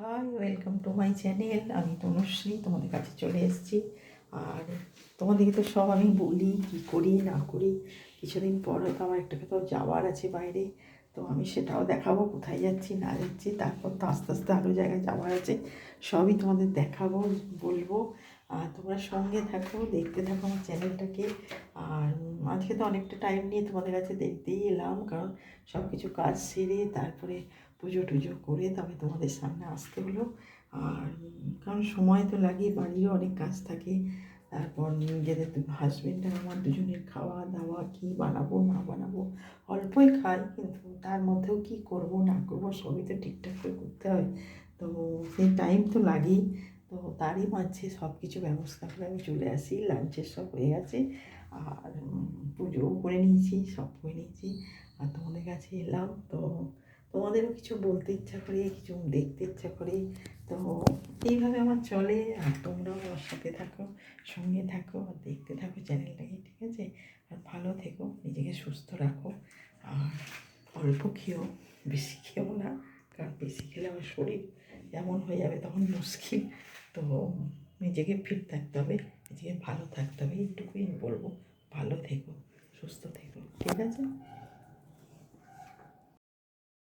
High, welcome to my channel. আমি তনুশ্রী তোমাদের কাছে চলে এসেছি। আর তোমাদেরকে তো সব আমি বলি কী করি না করি। কিছুদিন পর হয়তো আমার একটা কোথাও যাওয়ার আছে বাইরে, তো আমি সেটাও দেখাবো কোথায় যাচ্ছি না যাচ্ছি। তারপর তো আস্তে আস্তে আরও জায়গায় যাওয়ার আছে, সবই তোমাদের দেখাবো, বলবো। আর তোমরা সঙ্গে থাকো, দেখতে থাকো আমার চ্যানেলটাকে। আর আজকে তো অনেকটা টাইম নিয়ে তোমাদের কাছে দেখতেই এলাম, কারণ সব কিছু কাজ সেরে তারপরে পুজো টুজো করে তবে তোমাদের সামনে আসতে হলো। আর কারণ সময় তো লাগে, বাড়িরও অনেক কাজ থাকে। তারপর নিজেদের হাজব্যান্ড আর আমার দুজনের খাওয়া দাওয়া, কী বানাবো না বানাবো। অল্পই খাই, কিন্তু তার মধ্যেও কী করব না করব সবই তো ঠিকঠাক করে করতে হয়। তো সেই টাইম তো লাগেই। তো তারই মাঝে সব কিছু ব্যবস্থা করে আমি চলে আসি। লাঞ্চের সব হয়ে গেছে, আর পুজোও করে নিয়েছি, সব করে নিয়েছি। আর তোমাদের কাছে এলাম, তো তোমাদেরও কিছু বলতে ইচ্ছা করে, কিছু দেখতে ইচ্ছা করে। তো এইভাবে আমার চলে। আর তোমরাও আমার সাথে থাকো, সঙ্গে থাকো, আর দেখতে থাকো চ্যানেলটাকে, ঠিক আছে? আর ভালো থেকো, নিজেকে সুস্থ রাখো। আর অল্প খেও, বেশি খেও না, কারণ বেশি খেলে আমার শরীর এমন হয়ে যাবে তখন মুশকিল। তো নিজেকে ফিট থাকতে হবে, নিজেকে ভালো থাকতে হবে, এইটুকুই বলবো। ভালো থেকো, সুস্থ থেকো, ঠিক আছে?